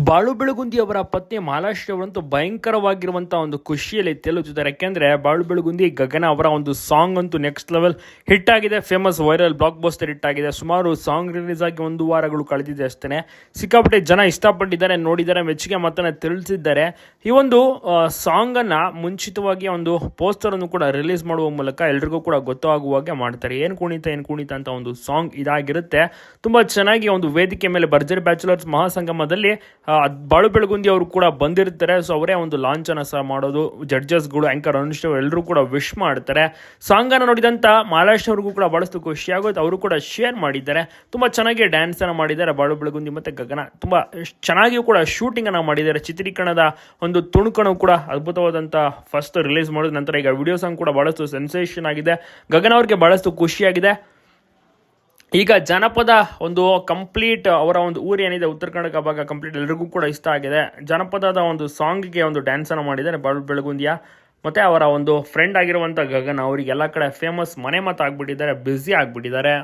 ಬಾಳು ಬೆಳಗುಂದಿ ಅವರ ಪತ್ನಿ ಮಾಲಾಶ್ರೀ ಅವರಂತೂ ಭಯಂಕರವಾಗಿರುವಂತಹ ಒಂದು ಖುಷಿಯಲ್ಲಿ ತೇಲುತ್ತಿದ್ದಾರೆ. ಯಾಕೆಂದ್ರೆ ಬಾಳು ಬೆಳಗುಂದಿ ಗಗನ ಅವರ ಒಂದು ಸಾಂಗ್ ಅಂತೂ ನೆಕ್ಸ್ಟ್ ಲೆವೆಲ್ ಹಿಟ್ ಆಗಿದೆ. Famous viral blockbuster hit ಆಗಿದೆ. ಸುಮಾರು ಸಾಂಗ್ ರಿಲೀಸ್ ಆಗಿ 1 ವಾರಗಳು ಕಳೆದಿದೆ ಅಷ್ಟೇ. ಸಿಕ್ಕಾಪಟ್ಟೆ ಜನ ಇಷ್ಟಪಟ್ಟಿದ್ದಾರೆ, ನೋಡಿದ್ದಾರೆ, ಮೆಚ್ಚುಗೆ ಮಾತನ್ನ ತಿಳಿಸಿದ್ದಾರೆ. ಈ ಒಂದು ಸಾಂಗ್ ಅನ್ನ ಮುಂಚಿತವಾಗಿ ಒಂದು ಪೋಸ್ಟರ್ ಅನ್ನು ಕೂಡ ರಿಲೀಸ್ ಮಾಡುವ ಮೂಲಕ ಎಲ್ರಿಗೂ ಕೂಡ ಗೊತ್ತಾಗುವ ಹಾಗೆ ಮಾಡ್ತಾರೆ. ಏನ್ ಕುಣಿತ ಅಂತ ಒಂದು ಸಾಂಗ್ ಇದಾಗಿರುತ್ತೆ. ತುಂಬಾ ಚೆನ್ನಾಗಿ ಒಂದು ವೇದಿಕೆ ಮೇಲೆ ಭರ್ಜರಿ ಬ್ಯಾಚುಲರ್ಸ್ ಮಹಾಸಂಗಮದಲ್ಲಿ ಬಾಳು ಬೆಳಗುಂದಿ ಅವರು ಕೂಡ ಬಂದಿರ್ತಾರೆ. ಸೊ ಅವರೇ ಒಂದು ಲಾಂಚ್ ಅನ್ನ ಸಹ ಮಾಡೋದು. ಜಡ್ಜಸ್ಗಳು, ಆಂಕರ್ ಅನುಷ್ಠ ಎಲ್ಲರೂ ಕೂಡ ವಿಶ್ ಮಾಡ್ತಾರೆ. ಸಾಂಗ್ ಅನ್ನು ನೋಡಿದಂತ ಮಾಲಾಶ್ರೀ ಅವ್ರಿಗೂ ಕೂಡ ಬಹಳಷ್ಟು ಖುಷಿ ಆಗುತ್ತೆ. ಅವರು ಕೂಡ ಶೇರ್ ಮಾಡಿದ್ದಾರೆ. ತುಂಬಾ ಚೆನ್ನಾಗಿ ಡ್ಯಾನ್ಸ್ ಅನ್ನ ಮಾಡಿದ್ದಾರೆ ಬಾಳು ಬೆಳಗುಂದಿ ಮತ್ತೆ ಗಗನ. ತುಂಬಾ ಚೆನ್ನಾಗಿಯೂ ಕೂಡ ಶೂಟಿಂಗ್ ಅನ್ನ ಮಾಡಿದ್ದಾರೆ. ಚಿತ್ರೀಕರಣದ ಒಂದು ತುಣುಕನ್ನು ಕೂಡ ಅದ್ಭುತವಾದಂತ ಫಸ್ಟ್ ರಿಲೀಸ್ ಮಾಡಿದ ನಂತರ ಈಗ ವಿಡಿಯೋ ಸಾಂಗ್ ಕೂಡ ಬಹಳಷ್ಟು ಸೆನ್ಸೇಷನ್ ಆಗಿದೆ. ಗಗನ ಅವ್ರಿಗೆ ಬಹಳಷ್ಟು ಖುಷಿಯಾಗಿದೆ. ಈಗ ಜನಪದ ಒಂದು ಕಂಪ್ಲೀಟ್ ಅವರ ಒಂದು ಊರು ಏನಿದೆ ಉತ್ತರ ಕರ್ನಾಟಕ ಭಾಗ ಕಂಪ್ಲೀಟ್ ಎಲ್ರಿಗೂ ಕೂಡ ಇಷ್ಟ ಆಗಿದೆ. ಜನಪದದ ಒಂದು ಸಾಂಗ್ಗೆ ಒಂದು ಡ್ಯಾನ್ಸ್ ಅನ್ನು ಮಾಡಿದ್ದಾರೆ ಬಾಳು ಬೆಳಗುಂದಿಯ. ಮತ್ತೆ ಅವರ ಒಂದು ಫ್ರೆಂಡ್ ಆಗಿರುವಂಥ ಗಗನ ಅವರಿಗೆ ಎಲ್ಲ ಕಡೆ ಫೇಮಸ್ ಮನೆ ಮಾತು ಆಗ್ಬಿಟ್ಟಿದ್ದಾರೆ, ಬ್ಯುಸಿ ಆಗ್ಬಿಟ್ಟಿದ್ದಾರೆ.